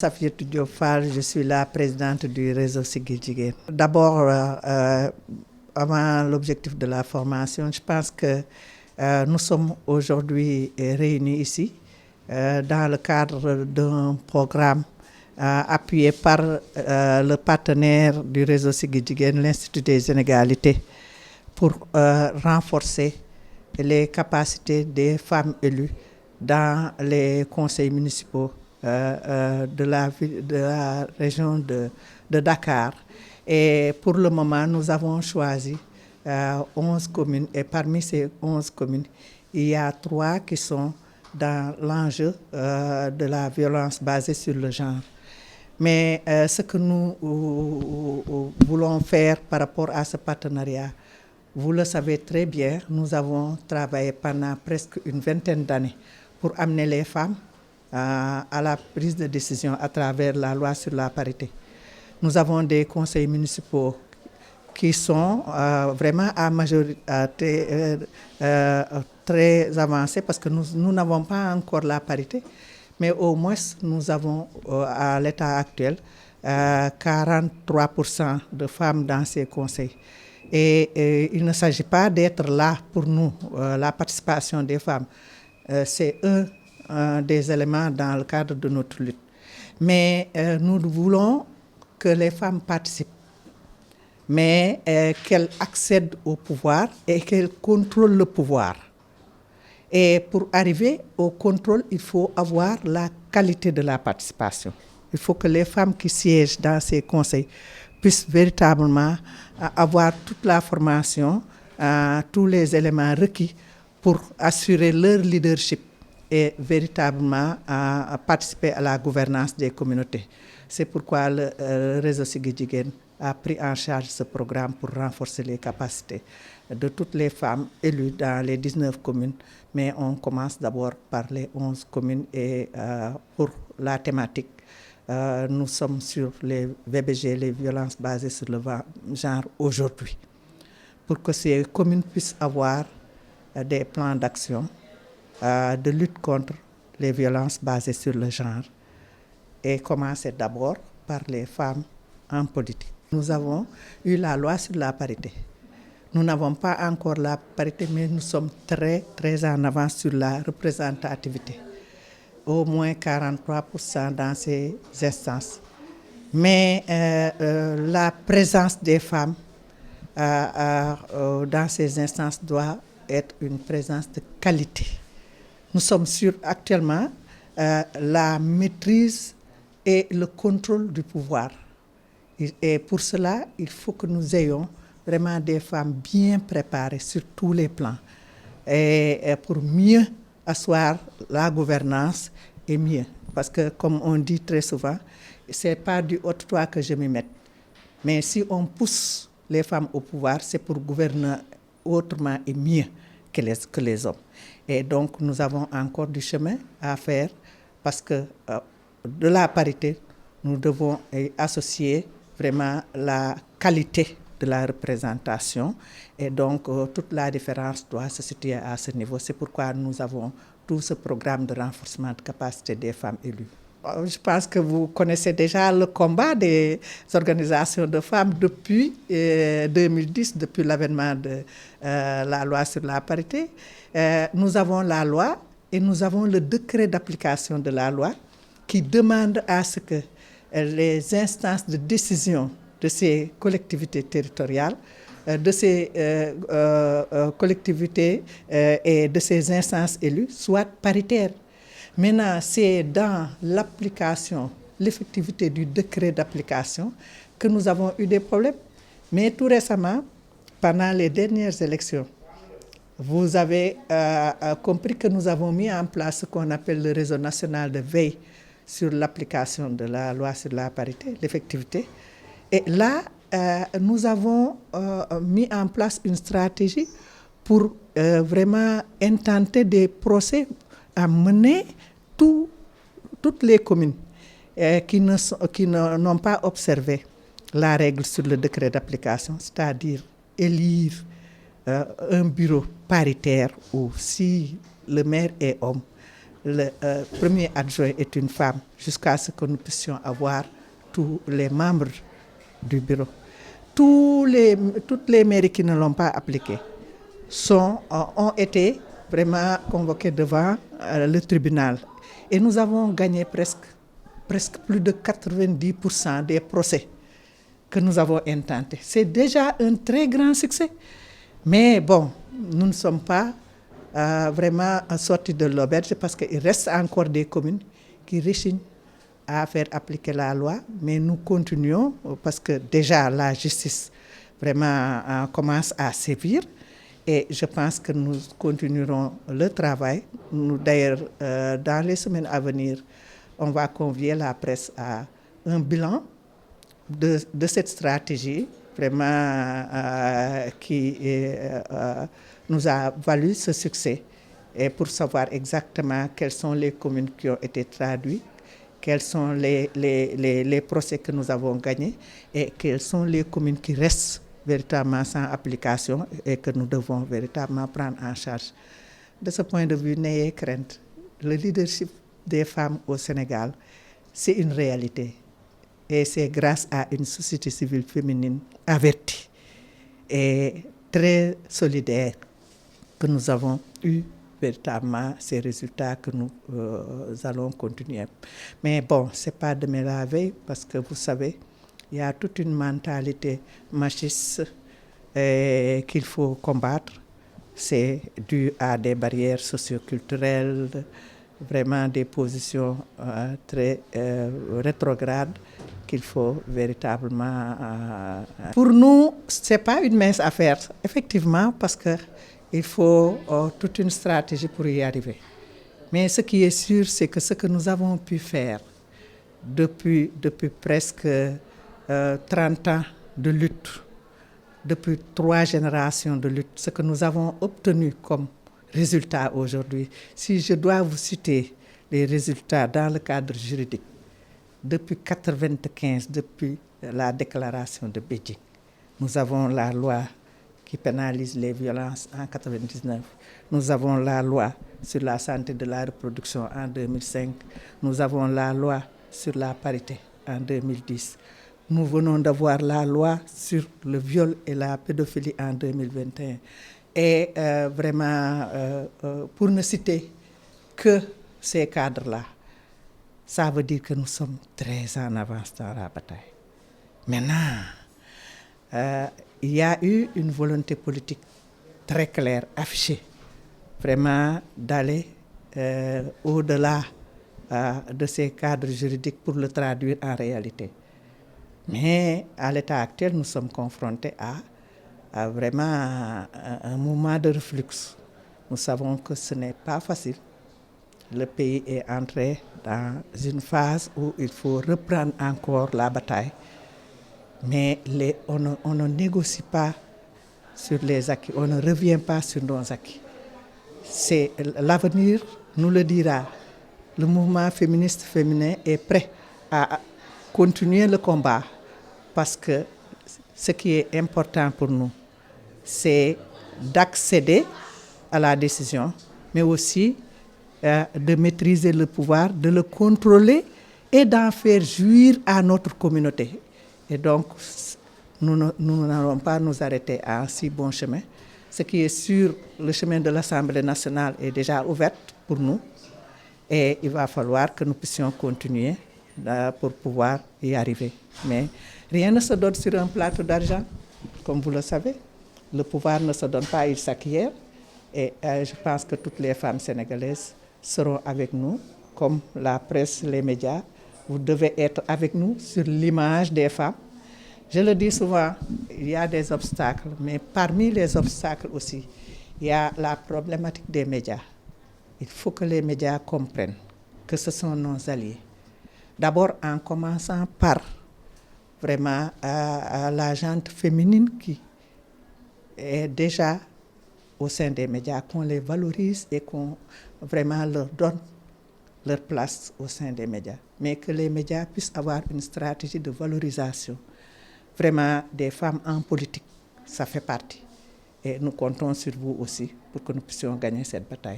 Safiatou Diop Fall, je suis la présidente du réseau Siggil Jigéen. D'abord, avant l'objectif de la formation, je pense que nous sommes aujourd'hui réunis ici dans le cadre d'un programme appuyé par le partenaire du réseau Siggil Jigéen, l'Institut des Inégalités, pour renforcer les capacités des femmes élues dans les conseils municipaux de la région de Dakar. Et pour le moment, nous avons choisi 11 communes. Et parmi ces 11 communes, il y a 3 qui sont dans l'enjeu de la violence basée sur le genre. Mais ce que nous voulons faire par rapport à ce partenariat, vous le savez très bien, nous avons travaillé pendant presque une vingtaine d'années pour amener les femmes à la prise de décision à travers la loi sur la parité. Nous avons des conseils municipaux qui sont vraiment à majorité très avancés parce que nous n'avons pas encore la parité, mais au moins nous avons à l'état actuel 43% de femmes dans ces conseils. Et il ne s'agit pas d'être là pour nous, la participation des femmes. C'est un des éléments dans le cadre de notre lutte. Mais nous voulons que les femmes participent, mais qu'elles accèdent au pouvoir et qu'elles contrôlent le pouvoir. Et pour arriver au contrôle, il faut avoir la qualité de la participation. Il faut que les femmes qui siègent dans ces conseils puissent véritablement avoir toute la formation, tous les éléments requis pour assurer leur leadership et véritablement participer à la gouvernance des communautés. C'est pourquoi le réseau Siggil Jigéen a pris en charge ce programme pour renforcer les capacités de toutes les femmes élues dans les 19 communes. Mais on commence d'abord par les 11 communes et pour la thématique, nous sommes sur les VBG, les violences basées sur le genre aujourd'hui, pour que ces communes puissent avoir des plans d'action de lutte contre les violences basées sur le genre et commencer d'abord par les femmes en politique. Nous avons eu la loi sur la parité. Nous n'avons pas encore la parité, mais nous sommes très en avance sur la représentativité. Au moins 43% dans ces instances. Mais la présence des femmes dans ces instances doit être une présence de qualité. Nous sommes sur actuellement la maîtrise et le contrôle du pouvoir. Et pour cela, il faut que nous ayons vraiment des femmes bien préparées sur tous les plans. Et pour mieux asseoir la gouvernance et mieux. Parce que comme on dit très souvent, ce n'est pas du haut de toi que je m'y mette. Mais si on pousse les femmes au pouvoir, c'est pour gouverner autrement et mieux que les hommes. Et donc nous avons encore du chemin à faire parce que de la parité, nous devons associer vraiment la qualité de la représentation et donc toute la différence doit se situer à ce niveau. C'est pourquoi nous avons tout ce programme de renforcement de capacité des femmes élues. Je pense que vous connaissez déjà le combat des organisations de femmes depuis 2010, depuis l'avènement de la loi sur la parité. Nous avons la loi et nous avons le décret d'application de la loi qui demande à ce que les instances de décision de ces collectivités territoriales, de ces collectivités et de ces instances élues soient paritaires. Maintenant, c'est dans l'application, l'effectivité du décret d'application que nous avons eu des problèmes. Mais tout récemment, pendant les dernières élections, vous avez compris que nous avons mis en place ce qu'on appelle le réseau national de veille sur l'application de la loi sur la parité, l'effectivité. Et là, nous avons mis en place une stratégie pour vraiment intenter des procès à mener toutes les communes qui n'ont pas observé la règle sur le décret d'application, c'est-à-dire élire un bureau paritaire où si le maire est homme, le premier adjoint est une femme, jusqu'à ce que nous puissions avoir tous les membres du bureau. Toutes les mairies qui ne l'ont pas appliqué ont été vraiment convoquées devant le tribunal. Et nous avons gagné presque plus de 90% des procès que nous avons intentés. C'est déjà un très grand succès. Mais bon, nous ne sommes pas vraiment sortis de l'auberge parce qu'il reste encore des communes qui rechignent à faire appliquer la loi. Mais nous continuons parce que déjà la justice vraiment commence à sévir. Et je pense que nous continuerons le travail. Nous, d'ailleurs, dans les semaines à venir, on va convier la presse à un bilan de cette stratégie vraiment qui nous a valu ce succès. Et pour savoir exactement quelles sont les communes qui ont été traduites, quels sont les procès que nous avons gagnés et quelles sont les communes qui restent véritablement sans application et que nous devons véritablement prendre en charge. De ce point de vue, n'ayez crainte. Le leadership des femmes au Sénégal, c'est une réalité. Et c'est grâce à une société civile féminine avertie et très solidaire que nous avons eu véritablement ces résultats que nous allons continuer. Mais bon, ce n'est pas demain la veille parce que vous savez, il y a toute une mentalité machiste qu'il faut combattre. C'est dû à des barrières socioculturelles, vraiment des positions très rétrogrades qu'il faut véritablement... Pour nous, ce n'est pas une mince affaire, effectivement, parce qu'il faut toute une stratégie pour y arriver. Mais ce qui est sûr, c'est que ce que nous avons pu faire depuis presque 30 ans de lutte, depuis 3 générations de lutte, ce que nous avons obtenu comme résultat aujourd'hui, si je dois vous citer les résultats dans le cadre juridique, depuis 1995, depuis la déclaration de Beijing, nous avons la loi qui pénalise les violences en 1999. Nous avons la loi sur la santé de la reproduction en 2005. Nous avons la loi sur la parité en 2010. Nous venons d'avoir la loi sur le viol et la pédophilie en 2021. Et vraiment, pour ne citer que ces cadres-là, ça veut dire que nous sommes très en avance dans la bataille. Maintenant, il y a eu une volonté politique très claire, affichée, vraiment d'aller au-delà de ces cadres juridiques pour le traduire en réalité. Mais à l'état actuel, nous sommes confrontés à vraiment un mouvement de reflux. Nous savons que ce n'est pas facile. Le pays est entré dans une phase où il faut reprendre encore la bataille. Mais on ne négocie pas sur les acquis, on ne revient pas sur nos acquis. C'est l'avenir nous le dira. Le mouvement féministe féminin est prêt à continuer le combat parce que ce qui est important pour nous, c'est d'accéder à la décision, mais aussi de maîtriser le pouvoir, de le contrôler et d'en faire jouir à notre communauté. Et donc, nous n'allons pas nous arrêter à un si bon chemin. Ce qui est sûr, le chemin de l'Assemblée nationale est déjà ouvert pour nous. Et il va falloir que nous puissions continuer pour pouvoir y arriver. Mais rien ne se donne sur un plateau d'argent, comme vous le savez. Le pouvoir ne se donne pas, il s'acquiert. Et je pense que toutes les femmes sénégalaises seront avec nous, comme la presse, les médias. Vous devez être avec nous sur l'image des femmes. Je le dis souvent, il y a des obstacles, mais parmi les obstacles aussi, il y a la problématique des médias. Il faut que les médias comprennent que ce sont nos alliés. D'abord en commençant par vraiment la gente féminine qui est déjà au sein des médias, qu'on les valorise et qu'on vraiment leur donne leur place au sein des médias. Mais que les médias puissent avoir une stratégie de valorisation. Vraiment, des femmes en politique, ça fait partie. Et nous comptons sur vous aussi pour que nous puissions gagner cette bataille.